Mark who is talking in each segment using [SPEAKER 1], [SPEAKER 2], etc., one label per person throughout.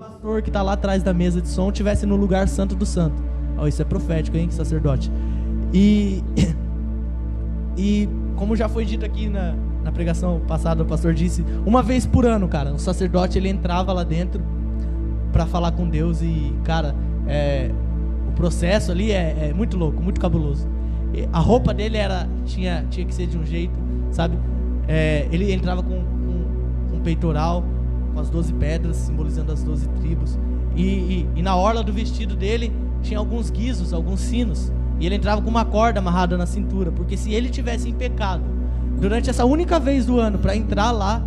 [SPEAKER 1] pastor que está lá atrás da mesa de som estivesse no lugar santo do santo. Oh, isso é profético, hein, sacerdote? E como já foi dito aqui na pregação passada, o pastor disse, uma vez por ano, cara, o sacerdote ele entrava lá dentro para falar com Deus e, cara, o processo ali é muito louco, muito cabuloso. A roupa dele tinha que ser de um jeito, sabe? Ele entrava com um peitoral, com as 12 pedras, simbolizando as 12 tribos. E na orla do vestido dele tinha alguns guizos, alguns sinos. E ele entrava com uma corda amarrada na cintura, porque se ele tivesse em pecado durante essa única vez do ano para entrar lá,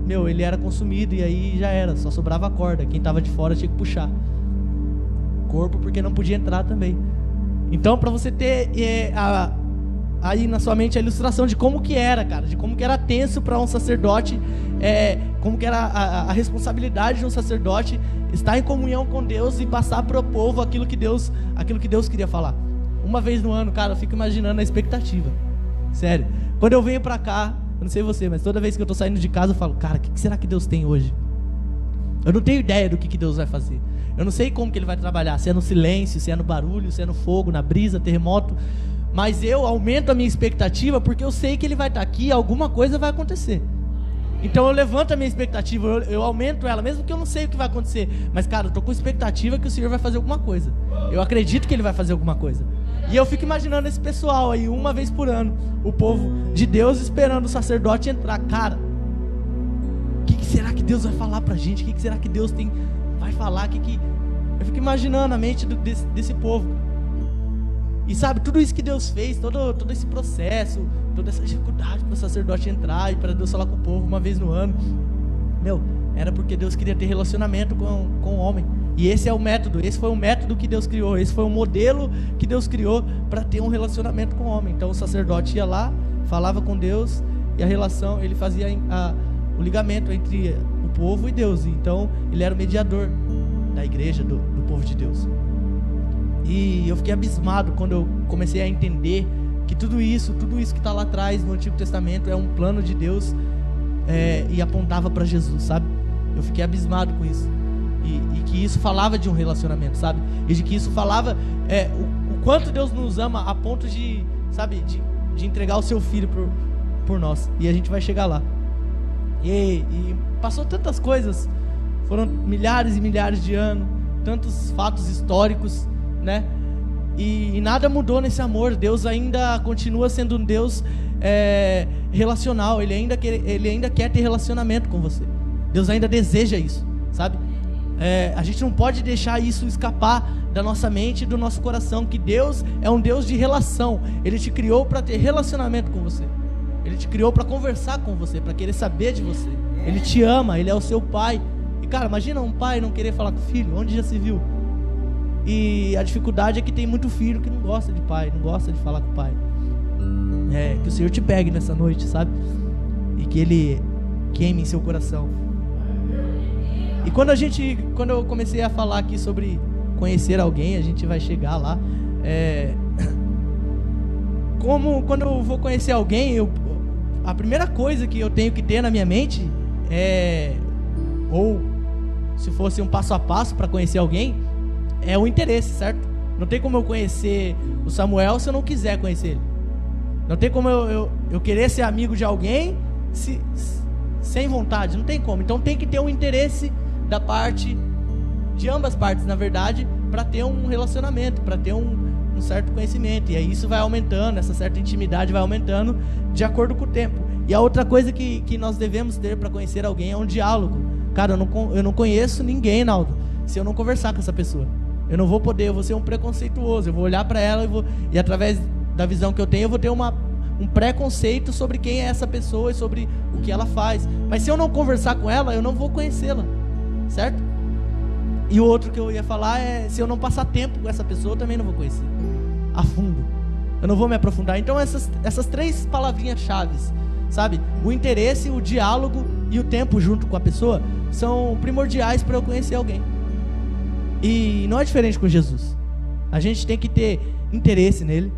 [SPEAKER 1] ele era consumido e aí já era, só sobrava a corda. Quem estava de fora tinha que puxar corpo, porque não podia entrar também. Então, para você ter aí na sua mente a ilustração de como que era, cara, de como que era tenso para um sacerdote, como que era a responsabilidade de um sacerdote estar em comunhão com Deus e passar para o povo aquilo que Deus queria falar. Uma vez no ano, cara, eu fico imaginando a expectativa. Sério. Quando eu venho pra cá, eu não sei você, mas toda vez que eu tô saindo de casa eu falo, cara, o que será que Deus tem hoje? Eu não tenho ideia do que Deus vai fazer. Eu não sei como que Ele vai trabalhar, se é no silêncio, se é no barulho, se é no fogo, na brisa, terremoto. Mas eu aumento a minha expectativa porque eu sei que Ele vai estar aqui e alguma coisa vai acontecer. Então eu levanto a minha expectativa, eu aumento ela, mesmo que eu não sei o que vai acontecer. Mas, cara, eu tô com expectativa que o Senhor vai fazer alguma coisa. Eu acredito que Ele vai fazer alguma coisa. E eu fico imaginando esse pessoal aí, uma vez por ano, o povo de Deus esperando o sacerdote entrar. Cara, o que será que Deus vai falar pra gente? O que será que Deus vai falar? Eu fico imaginando a mente desse povo. E sabe, tudo isso que Deus fez, todo esse processo, toda essa dificuldade para o sacerdote entrar e para Deus falar com o povo uma vez no ano, era porque Deus queria ter relacionamento com o homem. E esse foi o método que Deus criou, esse foi o modelo que Deus criou para ter um relacionamento com o homem. Então o sacerdote ia lá, falava com Deus e a relação, ele fazia o ligamento entre o povo e Deus. Então ele era o mediador da igreja, do povo de Deus. E eu fiquei abismado quando eu comecei a entender que tudo isso que está lá atrás no Antigo Testamento é um plano de Deus, e apontava para Jesus, sabe? Eu fiquei abismado com isso. E que isso falava de um relacionamento, sabe? E de que isso falava o quanto Deus nos ama a ponto de, sabe, de entregar o seu filho por nós. E a gente vai chegar lá. E passou tantas coisas, foram milhares e milhares de anos, tantos fatos históricos, né? E nada mudou nesse amor. Deus ainda continua sendo um Deus relacional. Ele ainda quer ter relacionamento com você. Deus ainda deseja isso, sabe? A gente não pode deixar isso escapar da nossa mente e do nosso coração, que Deus é um Deus de relação. Ele te criou para ter relacionamento com você. Ele te criou para conversar com você, para querer saber de você. Ele te ama, Ele é o seu pai. E cara, imagina um pai não querer falar com o filho, onde já se viu? E a dificuldade é que tem muito filho que não gosta de pai, não gosta de falar com o pai. Que o Senhor te pegue nessa noite, sabe? E que Ele queime em seu coração. E quando eu comecei a falar aqui sobre conhecer alguém, a gente vai chegar lá. Quando eu vou conhecer alguém, a primeira coisa que eu tenho que ter na minha mente ou se fosse um passo a passo para conhecer alguém, é o interesse, certo? Não tem como eu conhecer o Samuel se eu não quiser conhecer ele. Não tem como eu querer ser amigo de alguém sem vontade, não tem como. Então tem que ter um interesse da parte de ambas partes, na verdade, para ter um relacionamento, para ter um certo conhecimento. E aí isso vai aumentando, essa certa intimidade vai aumentando de acordo com o tempo. E a outra coisa que nós devemos ter para conhecer alguém é um diálogo. Cara, eu não conheço ninguém, Naldo, se eu não conversar com essa pessoa. Eu não vou poder, eu vou ser um preconceituoso. Eu vou olhar para ela e através da visão que eu tenho, eu vou ter um preconceito sobre quem é essa pessoa e sobre o que ela faz. Mas se eu não conversar com ela, eu não vou conhecê-la, certo? E o outro que eu ia falar é, se eu não passar tempo com essa pessoa, eu também não vou conhecer a fundo. Eu não vou me aprofundar. Então essas três palavrinhas chaves, sabe? O interesse, o diálogo e o tempo junto com a pessoa são primordiais para eu conhecer alguém. E não é diferente com Jesus. A gente tem que ter interesse nele,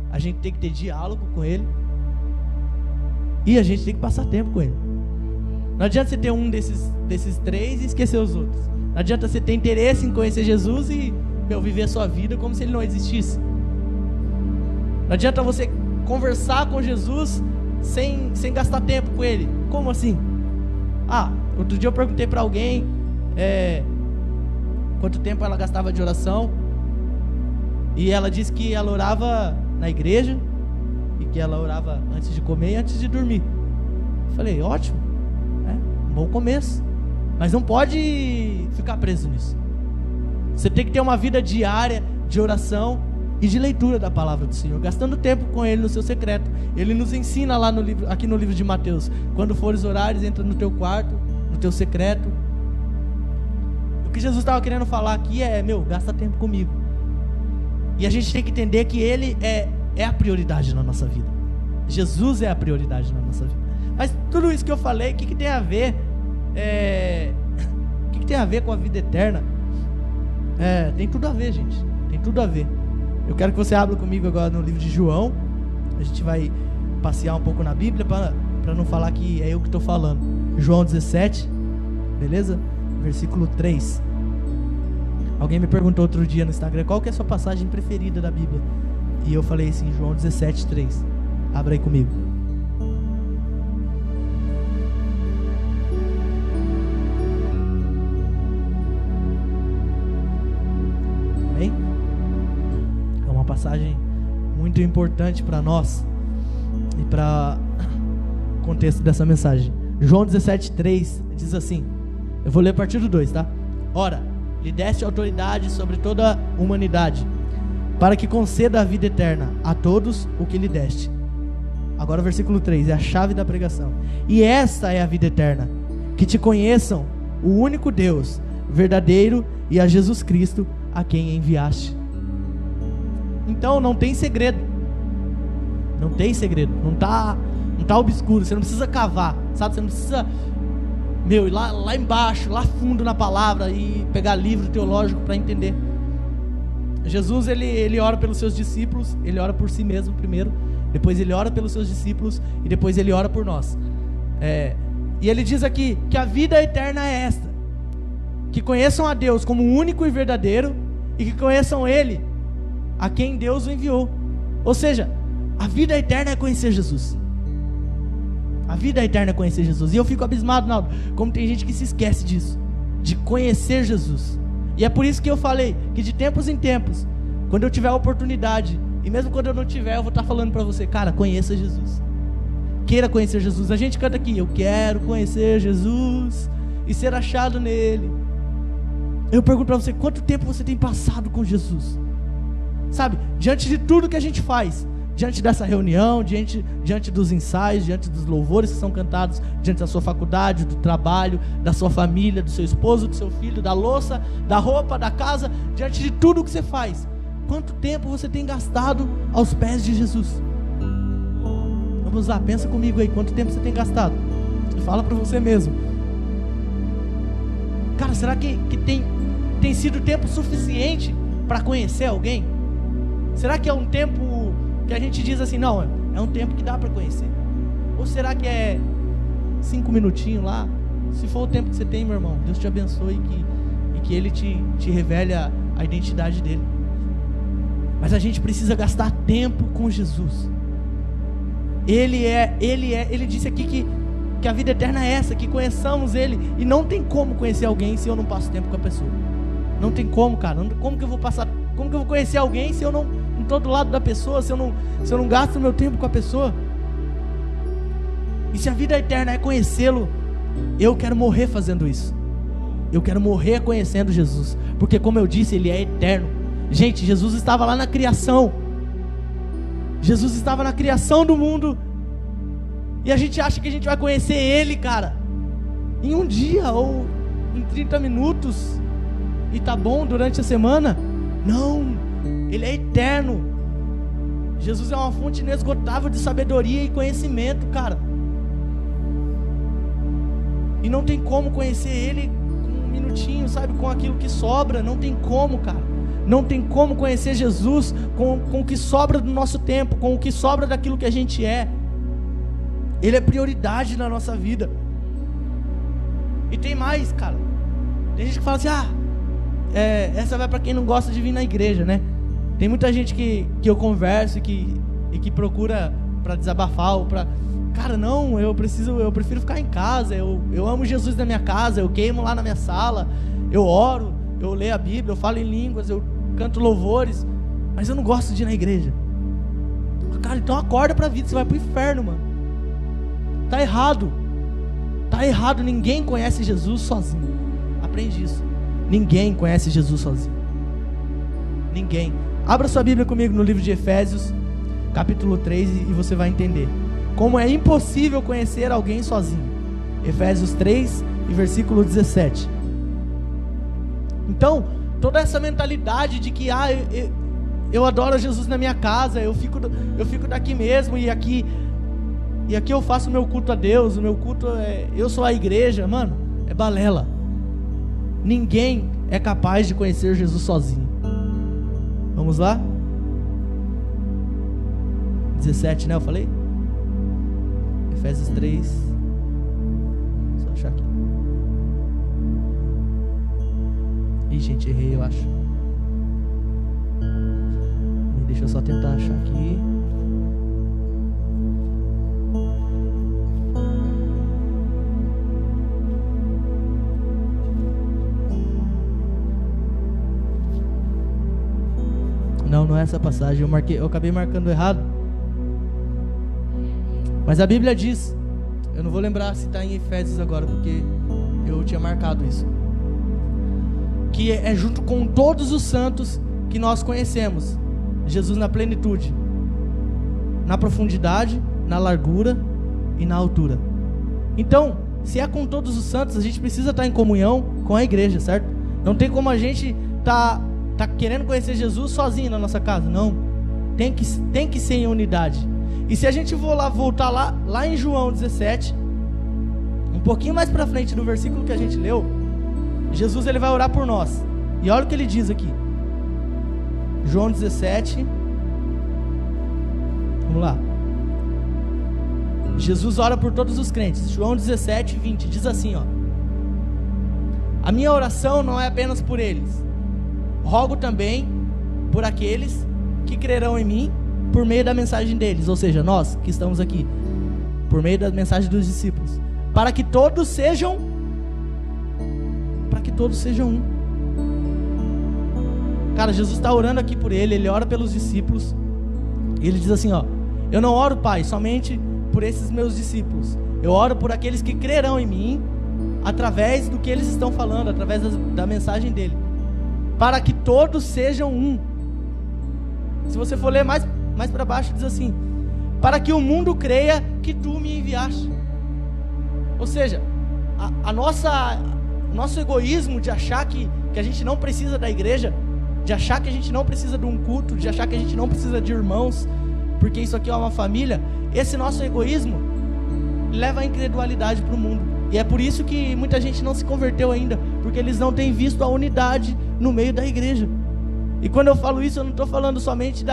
[SPEAKER 1] a gente tem que ter diálogo com ele e a gente tem que passar tempo com ele. Não adianta você ter um desses três e esquecer os outros. Não adianta você ter interesse em conhecer Jesus e, viver a sua vida como se ele não existisse. Não adianta você conversar com Jesus sem gastar tempo com ele. Como assim? Outro dia eu perguntei para alguém quanto tempo ela gastava de oração, e ela disse que ela orava na igreja e que ela orava antes de comer e antes de dormir. Eu falei, ótimo, um bom começo, mas não pode ficar preso nisso. Você tem que ter uma vida diária de oração e de leitura da palavra do Senhor, gastando tempo com Ele no seu secreto. Ele nos ensina lá no livro, aqui no livro de Mateus: quando fores orar, entra no teu quarto, no teu secreto. O que Jesus estava querendo falar aqui é, gasta tempo comigo. E a gente tem que entender que Ele é a prioridade na nossa vida. Jesus é a prioridade na nossa vida. Mas tudo isso que eu falei, o que tem a ver? O que tem a ver com a vida eterna? Tem tudo a ver, gente. Tem tudo a ver. Eu quero que você abra comigo agora no livro de João. A gente vai passear um pouco na Bíblia para não falar que é eu que estou falando. João 17, beleza? Versículo 3. Alguém me perguntou outro dia no Instagram qual que é a sua passagem preferida da Bíblia. E eu falei assim, João 17, 3. Abra aí comigo. Amém? É uma passagem muito importante para nós e para o contexto dessa mensagem. João 17, 3 diz assim, eu vou ler a partir do 2, tá? Ora, lhe deste autoridade sobre toda a humanidade, para que conceda a vida eterna a todos o que lhe deste. Agora o versículo 3, é a chave da pregação. E esta é a vida eterna, que te conheçam, o único Deus verdadeiro, e a Jesus Cristo, a quem enviaste. Então não tem segredo. Não tem segredo. Não tá obscuro. Você não precisa cavar, sabe? Você não precisa ir lá embaixo, lá fundo na palavra e pegar livro teológico para entender. Jesus, ele ora pelos seus discípulos. Ele ora por si mesmo primeiro, depois ele ora pelos seus discípulos e depois ele ora por nós. E ele diz aqui que a vida eterna é esta: que conheçam a Deus como único e verdadeiro, e que conheçam Ele, a quem Deus o enviou. Ou seja, a vida eterna é conhecer Jesus. A vida eterna é conhecer Jesus. E eu fico abismado, Naldo, como tem gente que se esquece disso, de conhecer Jesus. E é por isso que eu falei que de tempos em tempos, quando eu tiver a oportunidade, e mesmo quando eu não tiver, eu vou estar falando para você, cara, conheça Jesus. Queira conhecer Jesus. A gente canta aqui, eu quero conhecer Jesus e ser achado nele. Eu pergunto para você, quanto tempo você tem passado com Jesus? Sabe, diante de tudo que a gente faz, diante dessa reunião, diante dos ensaios, diante dos louvores que são cantados, diante da sua faculdade, do trabalho, da sua família, do seu esposo, do seu filho, da louça, da roupa, da casa, diante de tudo que você faz, quanto tempo você tem gastado aos pés de Jesus? Vamos lá, pensa comigo aí, quanto tempo você tem gastado? Fala para você mesmo. Cara, será que tem sido tempo suficiente para conhecer alguém? Será que é um tempo que a gente diz assim, não, é um tempo que dá para conhecer? Ou será que é 5 minutinhos lá? Se for o tempo que você tem, meu irmão, Deus te abençoe e que Ele te revele a identidade dEle. Mas a gente precisa gastar tempo com Jesus. Ele disse aqui que a vida eterna é essa, que conheçamos Ele. E não tem como conhecer alguém se eu não passo tempo com a pessoa. Não tem como, cara. Como que eu vou conhecer alguém se eu não estou do lado da pessoa, se eu não gasto meu tempo com a pessoa? E se a vida eterna é conhecê-lo, eu quero morrer fazendo isso. Eu quero morrer conhecendo Jesus, porque como eu disse, Ele é eterno. Gente, Jesus estava lá na criação. Jesus estava na criação do mundo. E a gente acha que a gente vai conhecer Ele, cara, em um dia ou em 30 minutos e tá bom durante a semana. Não, Ele é eterno. Jesus é uma fonte inesgotável de sabedoria e conhecimento, cara. E não tem como conhecer Ele com um minutinho, sabe, com aquilo que sobra. Não tem como, cara. Não tem como conhecer Jesus com o que sobra do nosso tempo, com o que sobra daquilo que a gente é. Ele é prioridade na nossa vida. E tem mais, cara. Tem gente que fala assim, essa vai para quem não gosta de vir na igreja, né? Tem muita gente que eu converso e que procura para desabafar ou para... Cara, não, eu prefiro ficar em casa, eu amo Jesus na minha casa, eu queimo lá na minha sala, eu oro, eu leio a Bíblia, eu falo em línguas, eu canto louvores, mas eu não gosto de ir na igreja. Cara, então acorda pra vida, você vai pro inferno, mano. Tá errado, ninguém conhece Jesus sozinho. Aprende isso, ninguém conhece Jesus sozinho. Ninguém. Abra sua Bíblia comigo no livro de Efésios, capítulo 3, e você vai entender como é impossível conhecer alguém sozinho. Efésios 3 e versículo 17. Então, toda essa mentalidade de que eu adoro Jesus na minha casa, eu fico daqui mesmo, e aqui eu faço o meu culto a Deus, o meu culto eu sou a igreja, mano, é balela. Ninguém é capaz de conhecer Jesus sozinho. Vamos lá? 17, né, eu falei? Efésios 3. Só achar aqui. Ih, gente, errei, eu acho. Deixa eu só tentar achar aqui. Não é essa passagem. Eu acabei marcando errado. Mas a Bíblia diz, eu não vou lembrar se está em Efésios agora, porque eu tinha marcado isso, que é junto com todos os santos que nós conhecemos Jesus na plenitude, na profundidade, na largura e na altura. Então, se é com todos os santos, a gente precisa estar em comunhão com a igreja, certo? Não tem como a gente tá querendo conhecer Jesus sozinho na nossa casa, não. Tem que ser em unidade. E se a gente voltar lá em João 17, um pouquinho mais para frente do versículo que a gente leu, Jesus ele vai orar por nós. E olha o que ele diz aqui. João 17. Vamos lá. Jesus ora por todos os crentes. João 17, 20 diz assim, ó: a minha oração não é apenas por eles, rogo também por aqueles que crerão em mim por meio da mensagem deles, ou seja, nós que estamos aqui, por meio da mensagem dos discípulos, para que todos sejam um. Cara, Jesus está orando aqui por ele ora pelos discípulos, e ele diz assim, ó: eu não oro, Pai, somente por esses meus discípulos, eu oro por aqueles que crerão em mim, através do que eles estão falando, através da mensagem dele, para que todos sejam um. Se você for ler mais para baixo, diz assim: para que o mundo creia que tu me enviaste. Ou seja, o nosso egoísmo de achar que a gente não precisa da igreja, de achar que a gente não precisa de um culto, de achar que a gente não precisa de irmãos, porque isso aqui é uma família, esse nosso egoísmo leva a incredulidade para o mundo. E é por isso que muita gente não se converteu ainda, porque eles não têm visto a unidade no meio da igreja. E quando eu falo isso, eu não estou falando somente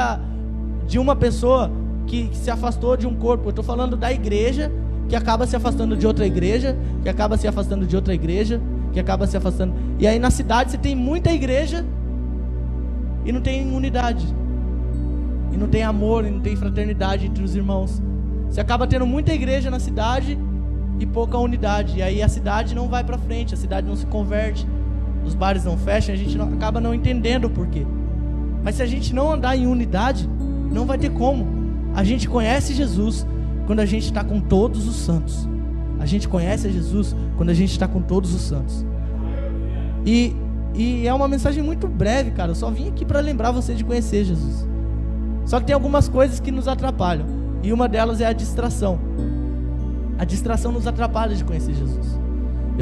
[SPEAKER 1] de uma pessoa que se afastou de um corpo, eu estou falando da igreja que acaba se afastando de outra igreja, que acaba se afastando de outra igreja, que acaba se afastando. E aí na cidade você tem muita igreja e não tem unidade, e não tem amor, e não tem fraternidade entre os irmãos. Você acaba tendo muita igreja na cidade e pouca unidade, e aí a cidade não vai para frente, a cidade não se converte, os bares não fecham, a gente acaba não entendendo o porquê. Mas se a gente não andar em unidade, não vai ter como. A gente conhece Jesus quando a gente está com todos os santos. A gente conhece a Jesus quando a gente está com todos os santos. E é uma mensagem muito breve, cara. Eu só vim aqui para lembrar você de conhecer Jesus. Só que tem algumas coisas que nos atrapalham, e uma delas é a distração. A distração nos atrapalha de conhecer Jesus.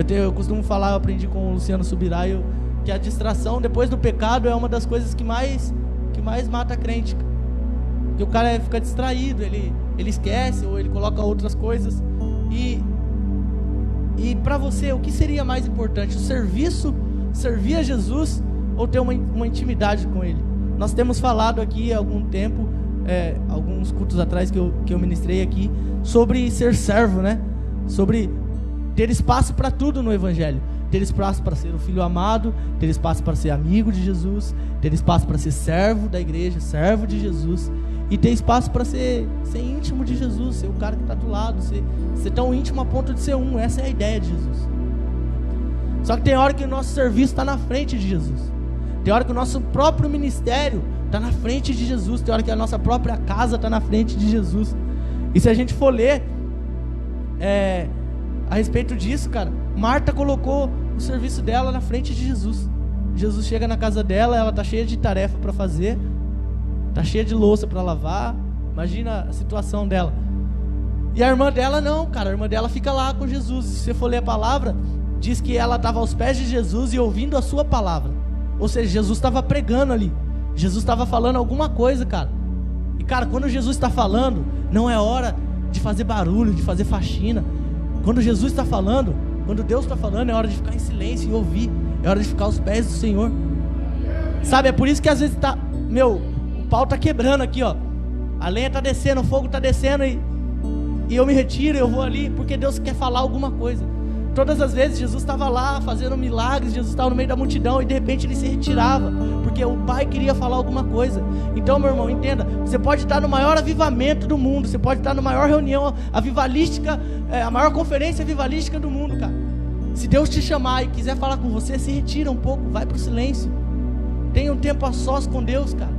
[SPEAKER 1] Eu costumo falar, eu aprendi com o Luciano Subiraio, que a distração depois do pecado é uma das coisas que mais mata a crente. Porque o cara fica distraído, ele esquece, ou ele coloca outras coisas. E para você, o que seria mais importante? O serviço, servir a Jesus, ou ter uma intimidade com Ele? Nós temos falado aqui há algum tempo, alguns cultos atrás que eu ministrei aqui, sobre ser servo, né? Sobre ter espaço para tudo no Evangelho. ter espaço para ser o filho amado, ter espaço para ser amigo de Jesus, ter espaço para ser servo da igreja, servo de Jesus, e ter espaço para ser íntimo de Jesus, ser o cara que está do lado, ser tão íntimo a ponto de ser um. Essa é a ideia de Jesus. Só que tem hora que o nosso serviço está na frente de Jesus, tem hora que o nosso próprio ministério está na frente de Jesus, tem hora que a nossa própria casa está na frente de Jesus. E se a gente for ler a respeito disso, cara, Marta colocou o serviço dela na frente de Jesus. Jesus chega na casa dela, ela tá cheia de tarefa para fazer, tá cheia de louça para lavar. Imagina a situação dela. E a irmã dela não, cara, a irmã dela fica lá com Jesus. Se você for ler a palavra, diz que ela estava aos pés de Jesus e ouvindo a sua palavra. Ou seja, Jesus estava pregando ali, Jesus estava falando alguma coisa, cara. E cara, quando Jesus está falando, não é hora de fazer barulho, de fazer faxina. Quando Jesus está falando, quando Deus está falando, é hora de ficar em silêncio e ouvir. É hora de ficar aos pés do Senhor. Sabe, é por isso que às vezes o pau tá quebrando aqui, ó. A lenha tá descendo, o fogo tá descendo e eu me retiro, eu vou ali, porque Deus quer falar alguma coisa. Todas as vezes Jesus estava lá fazendo milagres, Jesus estava no meio da multidão e de repente ele se retirava, porque o Pai queria falar alguma coisa. Então, meu irmão, entenda, você pode estar no maior avivamento do mundo, você pode estar na maior reunião avivalística, a maior conferência avivalística do mundo, cara. Se Deus te chamar e quiser falar com você, se retira um pouco, vai para o silêncio. Tenha um tempo a sós com Deus, cara.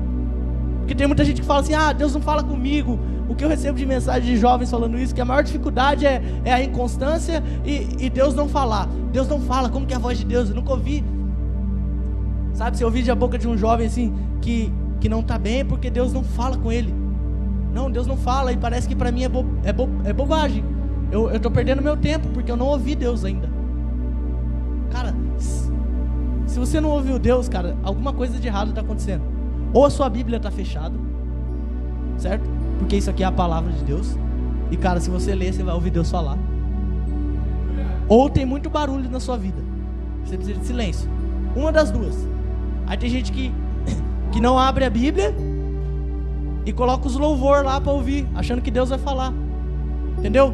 [SPEAKER 1] Porque tem muita gente que fala assim, Deus não fala comigo. O que eu recebo de mensagem de jovens falando isso, que a maior dificuldade é a inconstância e Deus não falar. Deus não fala, como que é a voz de Deus? Eu nunca ouvi. Sabe, você ouviu da boca de um jovem assim, que não está bem porque Deus não fala com ele. Não, Deus não fala e parece que para mim é bobagem. Eu estou perdendo meu tempo porque eu não ouvi Deus ainda. Cara, se você não ouviu Deus, cara, alguma coisa de errado está acontecendo. Ou a sua Bíblia está fechada, certo? Porque isso aqui é a palavra de Deus. E cara, se você ler, você vai ouvir Deus falar. Ou tem muito barulho na sua vida, você precisa de silêncio. Uma das duas. Aí tem gente que não abre a Bíblia e coloca os louvor lá para ouvir, achando que Deus vai falar. Entendeu?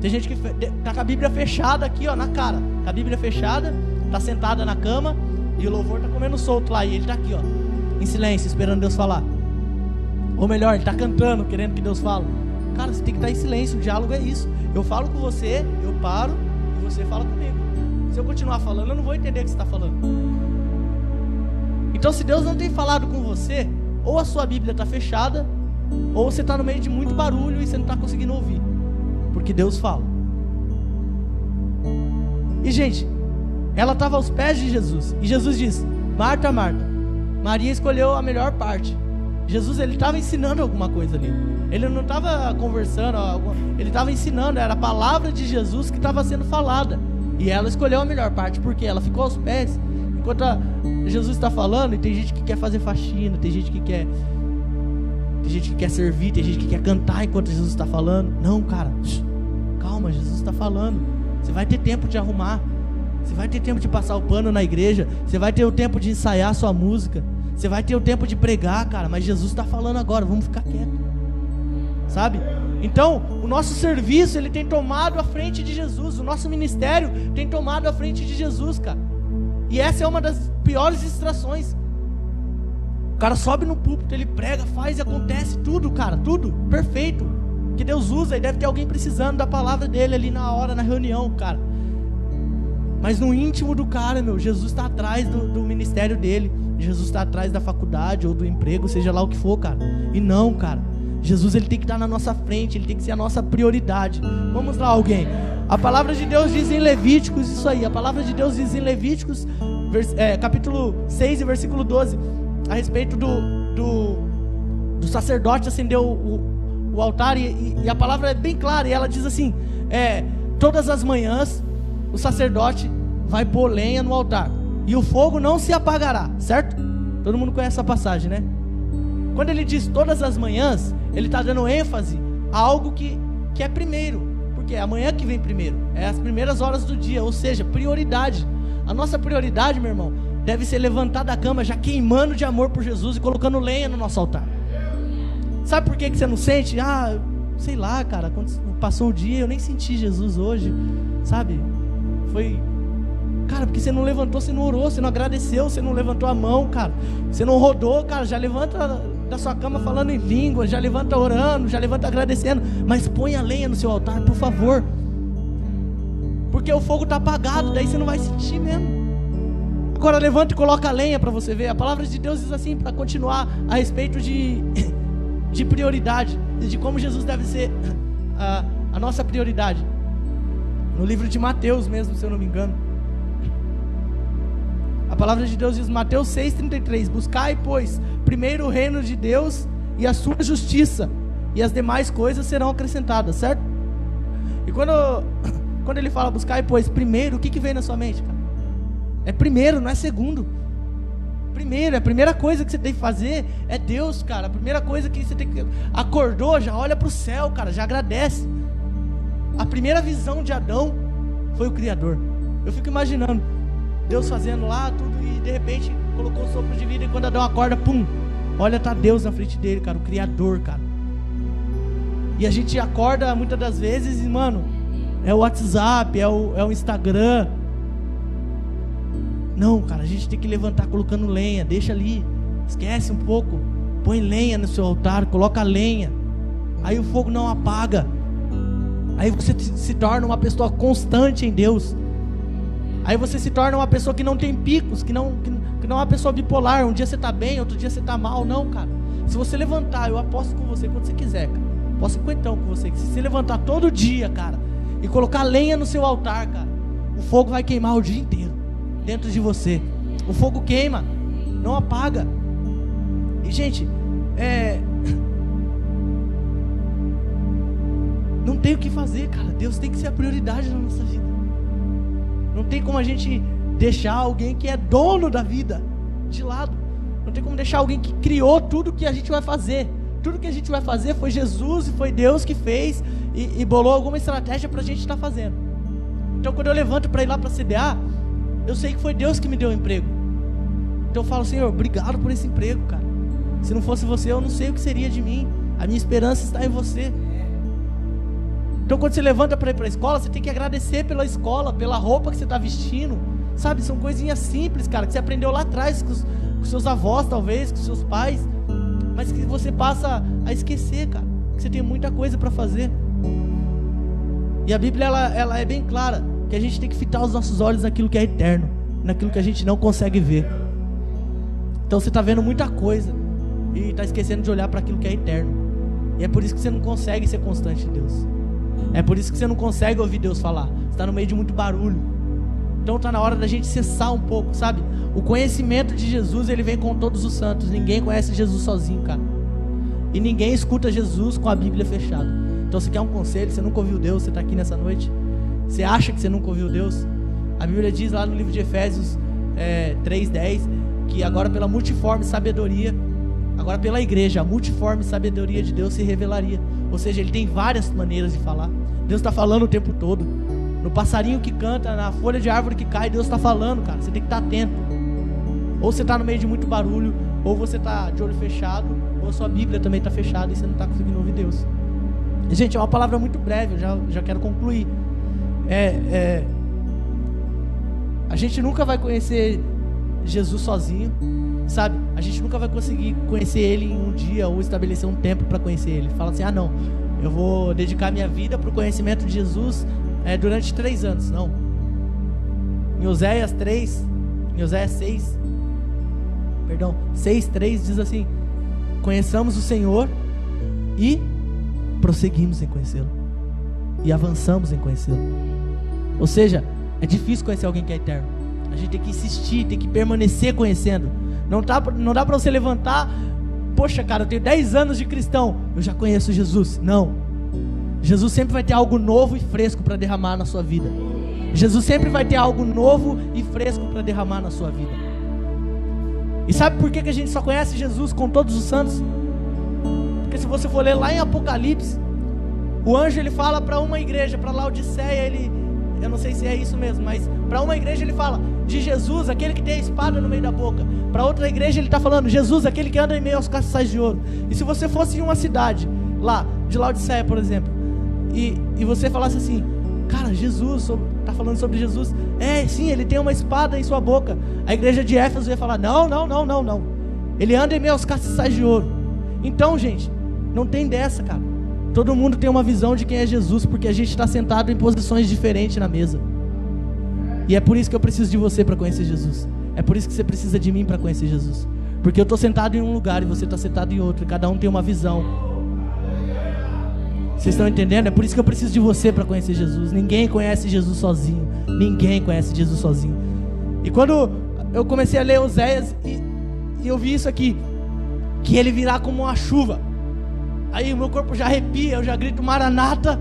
[SPEAKER 1] Tem gente que tá com a Bíblia fechada aqui, ó, na cara. Com a Bíblia fechada, tá sentada na cama e o louvor tá comendo solto lá. E ele tá aqui, ó, em silêncio, esperando Deus falar. Ou melhor, ele está cantando, querendo que Deus fale. Cara, você tem que estar em silêncio, o diálogo é isso. Eu falo com você, eu paro e você fala comigo. Se eu continuar falando, eu não vou entender o que você está falando. Então, se Deus não tem falado com você, ou a sua Bíblia está fechada, ou você está no meio de muito barulho e você não está conseguindo ouvir. Porque Deus fala. E gente, ela estava aos pés de Jesus. E Jesus disse, Marta, Marta, Maria escolheu a melhor parte. Jesus, ele estava ensinando alguma coisa ali. Ele não estava conversando, ele estava ensinando. Era a palavra de Jesus que estava sendo falada. E ela escolheu a melhor parte, porque ela ficou aos pés. Enquanto Jesus está falando, e tem gente que quer fazer faxina, tem gente que quer servir, tem gente que quer cantar enquanto Jesus está falando. Não, cara, calma, Jesus está falando. Você vai ter tempo de arrumar, você vai ter tempo de passar o pano na igreja, você vai ter o tempo de ensaiar a sua música, você vai ter o tempo de pregar, cara. Mas Jesus está falando agora, vamos ficar quieto, sabe? Então, o nosso serviço, ele tem tomado a frente de Jesus. O nosso ministério tem tomado a frente de Jesus, cara. E essa é uma das piores distrações. O cara sobe no púlpito, ele prega, faz e acontece tudo, cara, tudo perfeito que Deus usa, e deve ter alguém precisando da palavra dele ali na hora, na reunião, cara. Mas no íntimo do cara, Jesus está atrás do ministério dele. Jesus está atrás da faculdade ou do emprego, seja lá o que for, cara. E não, cara, Jesus, ele tem que estar na nossa frente, ele tem que ser a nossa prioridade. Vamos lá, alguém. A palavra de Deus diz em Levíticos, isso aí, a palavra de Deus diz em Levíticos, capítulo 6 e versículo 12, a respeito do sacerdote acender o altar, e a palavra é bem clara, e ela diz assim, todas as manhãs o sacerdote vai pôr lenha no altar, e o fogo não se apagará, certo? Todo mundo conhece essa passagem, né? Quando ele diz todas as manhãs, ele está dando ênfase a algo que é primeiro, porque é a manhã que vem primeiro, é as primeiras horas do dia, ou seja, prioridade. A nossa prioridade, meu irmão, deve ser levantar da cama já queimando de amor por Jesus e colocando lenha no nosso altar. Sabe por que você não sente? Sei lá, cara, quando passou o dia eu nem senti Jesus hoje, sabe? Foi Cara, porque você não levantou, você não orou, você não agradeceu, você não levantou a mão, cara. Você não rodou, cara. Já levanta da sua cama falando em língua, já levanta orando, já levanta agradecendo. Mas põe a lenha no seu altar, por favor. Porque o fogo está apagado, daí você não vai sentir mesmo. Agora levanta e coloca a lenha para você ver. A palavra de Deus diz assim, para continuar a respeito de prioridade, de como Jesus deve ser a nossa prioridade. No livro de Mateus mesmo, se eu não me engano. A palavra de Deus diz, Mateus 6,33, buscai, pois, primeiro o reino de Deus e a sua justiça, e as demais coisas serão acrescentadas, certo? E quando ele fala buscai, pois, primeiro, o que vem na sua mente, cara? É primeiro, não é segundo. Primeiro, a primeira coisa que você tem que fazer é Deus, cara. A primeira coisa que você tem que... Acordou, já olha para o céu, cara, já agradece. A primeira visão de Adão foi o Criador. Eu fico imaginando Deus fazendo lá tudo e de repente colocou o sopro de vida e quando Adão acorda, pum, olha, tá Deus na frente dele, cara, o Criador, cara. E a gente acorda muitas das vezes e, mano, é o WhatsApp, é o Instagram. Não, cara, a gente tem que levantar colocando lenha, deixa ali, esquece um pouco, põe lenha no seu altar, coloca lenha, aí o fogo não apaga, aí você se torna uma pessoa constante em Deus, aí você se torna uma pessoa que não tem picos, que não é uma pessoa bipolar, um dia você está bem, outro dia você está mal, não, cara. Se você levantar, eu aposto com você quando você quiser, cara, posso cinquentão com você, que se você levantar todo dia, cara, e colocar lenha no seu altar, cara, o fogo vai queimar o dia inteiro dentro de você. O fogo queima, não apaga. E gente, não tem o que fazer, cara. Deus tem que ser a prioridade na nossa vida. Não tem como a gente deixar alguém que é dono da vida de lado. Não tem como deixar alguém que criou tudo que a gente vai fazer. Tudo que a gente vai fazer foi Jesus e foi Deus que fez e bolou alguma estratégia pra gente estar fazendo. Então quando eu levanto para ir lá para a CDA, eu sei que foi Deus que me deu o emprego. Então eu falo, Senhor, obrigado por esse emprego, cara. Se não fosse você, eu não sei o que seria de mim. A minha esperança está em você. Então quando você levanta para ir para a escola, você tem que agradecer pela escola, pela roupa que você está vestindo. Sabe, são coisinhas simples, cara, que você aprendeu lá atrás com seus avós, talvez, com seus pais, mas que você passa a esquecer, cara, que você tem muita coisa para fazer. E a Bíblia, ela é bem clara, que a gente tem que fitar os nossos olhos naquilo que é eterno, naquilo que a gente não consegue ver. Então você está vendo muita coisa e está esquecendo de olhar para aquilo que é eterno. E é por isso que você não consegue ser constante em Deus. É por isso que você não consegue ouvir Deus falar. Você está no meio de muito barulho. Então está na hora da gente cessar um pouco, sabe? O conhecimento de Jesus, ele vem com todos os santos. Ninguém conhece Jesus sozinho, cara. E ninguém escuta Jesus com a Bíblia fechada. Então você quer um conselho, você nunca ouviu Deus, você está aqui nessa noite, você acha que você nunca ouviu Deus? A Bíblia diz lá no livro de Efésios 3:10 que agora pela multiforme sabedoria, agora pela igreja, a multiforme sabedoria de Deus se revelaria. Ou seja, ele tem várias maneiras de falar. Deus está falando o tempo todo. No passarinho que canta, na folha de árvore que cai, Deus está falando, cara. Você tem que estar atento. Ou você está no meio de muito barulho, ou você está de olho fechado, ou a sua Bíblia também está fechada e você não está conseguindo ouvir Deus. E, gente, é uma palavra muito breve, eu já quero concluir. A gente nunca vai conhecer Jesus sozinho, sabe? A gente nunca vai conseguir conhecer Ele em um dia ou estabelecer um tempo para conhecer Ele. Fala assim, não, eu vou dedicar minha vida para o conhecimento de Jesus durante 3 anos. Não. Em Oséias 6:3 diz assim: conheçamos o Senhor e prosseguimos em conhecê-lo, e avançamos em conhecê-lo. Ou seja, é difícil conhecer alguém que é eterno. A gente tem que insistir, tem que permanecer conhecendo. Não dá para você levantar, poxa, cara, eu tenho 10 anos de cristão, eu já conheço Jesus. Não. Jesus sempre vai ter algo novo e fresco para derramar na sua vida. Jesus sempre vai ter algo novo e fresco para derramar na sua vida. E sabe por que a gente só conhece Jesus com todos os santos? Porque se você for ler lá em Apocalipse, o anjo ele fala para uma igreja, para Laodiceia, eu não sei se é isso mesmo, mas para uma igreja ele fala de Jesus, aquele que tem a espada no meio da boca. Para outra igreja ele está falando Jesus, aquele que anda em meio aos castiçais de ouro. E se você fosse em uma cidade lá de Laodiceia, por exemplo, e você falasse assim, cara, Jesus está está falando sobre Jesus. Sim, ele tem uma espada em sua boca. A igreja de Éfeso ia falar, não. Ele anda em meio aos castiçais de ouro. Então, gente, não tem dessa, cara. Todo mundo tem uma visão de quem é Jesus, porque a gente está sentado em posições diferentes na mesa. E é por isso que eu preciso de você para conhecer Jesus. É por isso que você precisa de mim para conhecer Jesus. Porque eu estou sentado em um lugar e você está sentado em outro. E cada um tem uma visão. Vocês estão entendendo? É por isso que eu preciso de você para conhecer Jesus. Ninguém conhece Jesus sozinho. Ninguém conhece Jesus sozinho. E quando eu comecei a ler Oséias e eu vi isso aqui, que ele virá como uma chuva. Aí o meu corpo já arrepia, eu já grito Maranata,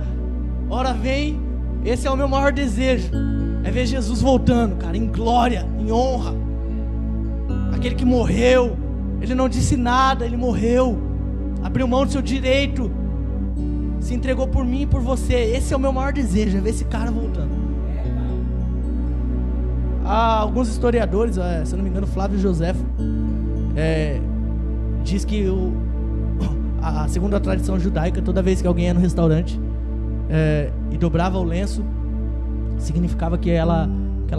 [SPEAKER 1] hora vem. Esse é o meu maior desejo, é ver Jesus voltando, cara, em glória, em honra. Aquele que morreu, ele não disse nada, ele morreu, abriu mão do seu direito, se entregou por mim e por você. Esse é o meu maior desejo, é ver esse cara voltando. Há alguns historiadores, se eu não me engano, Flávio Joséfo, diz que segundo a tradição judaica, toda vez que alguém ia no restaurante e dobrava o lenço, significava que ela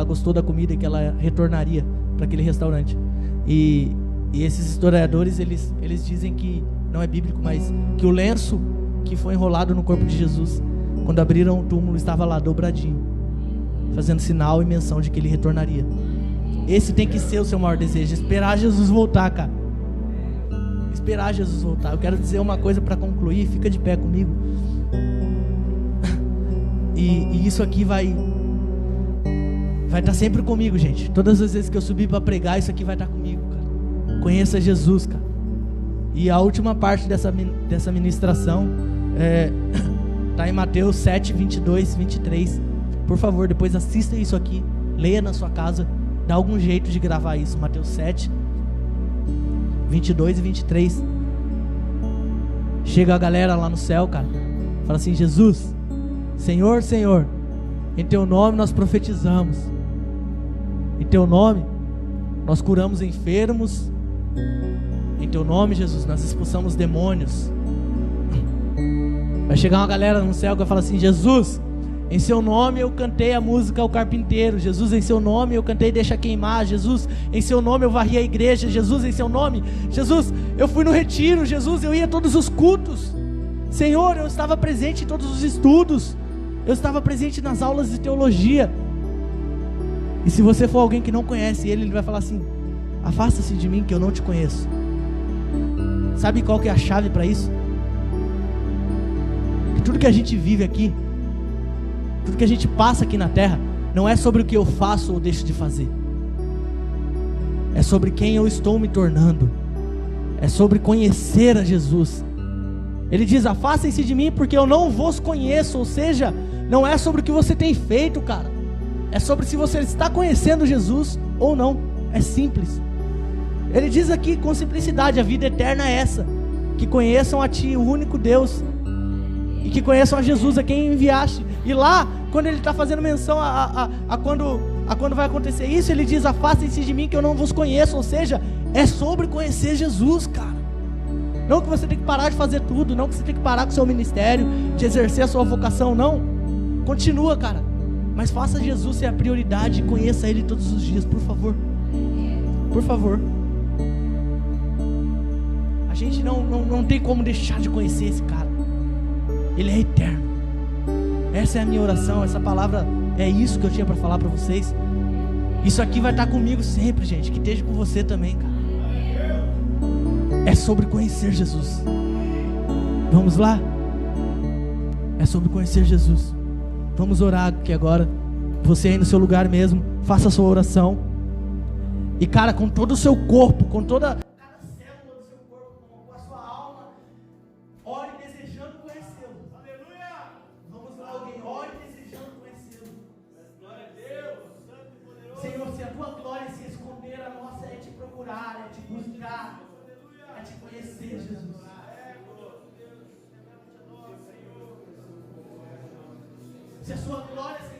[SPEAKER 1] gostou da comida e que ela retornaria para aquele restaurante. E esses historiadores, eles dizem que, não é bíblico, mas que o lenço que foi enrolado no corpo de Jesus, quando abriram o túmulo, estava lá dobradinho, fazendo sinal e menção de que ele retornaria. Esse tem que ser o seu maior desejo, esperar Jesus voltar, cara. Esperar Jesus voltar. Eu quero dizer uma coisa para concluir, fica de pé comigo. E isso aqui vai estar sempre comigo, gente. Todas as vezes que eu subir para pregar, isso aqui vai estar comigo, cara. Conheça Jesus, cara. E a última parte dessa ministração está em Mateus 7, 22, 23. Por favor, depois assista isso aqui, leia na sua casa, dá algum jeito de gravar isso. Mateus 7, 22 e 23. Chega a galera lá no céu, cara, fala assim: Jesus, Senhor, Senhor, em teu nome nós profetizamos, em teu nome nós curamos enfermos, em teu nome, Jesus, nós expulsamos demônios. Vai chegar uma galera no céu que vai falar assim: Jesus, em seu nome eu cantei a música O Carpinteiro. Jesus, em seu nome eu cantei Deixa Queimar. Jesus, em seu nome eu varri a igreja. Jesus, em seu nome, Jesus, eu fui no retiro. Jesus, eu ia a todos os cultos. Senhor, eu estava presente em todos os estudos, eu estava presente nas aulas de teologia. E se você for alguém que não conhece ele vai falar assim: afasta-se de mim que eu não te conheço. Sabe qual que é a chave para isso? Que tudo que a gente vive aqui, tudo que a gente passa aqui na terra, não é sobre o que eu faço ou deixo de fazer, é sobre quem eu estou me tornando, é sobre conhecer a Jesus. Ele diz: afastem-se de mim porque eu não vos conheço. Ou seja, não é sobre o que você tem feito, cara, é sobre se você está conhecendo Jesus ou não. É simples. Ele diz aqui com simplicidade: a vida eterna é essa, que conheçam a ti, o único Deus, e que conheçam a Jesus, a quem enviaste. E lá, quando ele está fazendo menção a quando vai acontecer isso, ele diz: afastem-se de mim que eu não vos conheço. Ou seja, é sobre conhecer Jesus, cara. Não que você tem que parar de fazer tudo, não que você tem que parar com o seu ministério, de exercer a sua vocação, não. Continua, cara, mas faça Jesus ser a prioridade e conheça Ele todos os dias, por favor. Por favor. A gente não tem como deixar de conhecer esse cara. Ele é eterno. Essa é a minha oração, essa palavra é isso que eu tinha para falar para vocês. Isso aqui vai estar comigo sempre, gente, que esteja com você também, cara. É sobre conhecer Jesus. Vamos lá? É sobre conhecer Jesus. Vamos orar aqui agora. Você aí no seu lugar mesmo, faça a sua oração. E cara, com todo o seu corpo, com toda cada célula do seu corpo, com a sua alma, ore desejando conhecê-lo. Aleluia! Vamos lá, alguém, ore desejando conhecê-lo. Glória a Deus. Senhor, se a tua glória se esconder, a nossa é te procurar, é te buscar, é te conhecer, Jesus. Se a sua glória se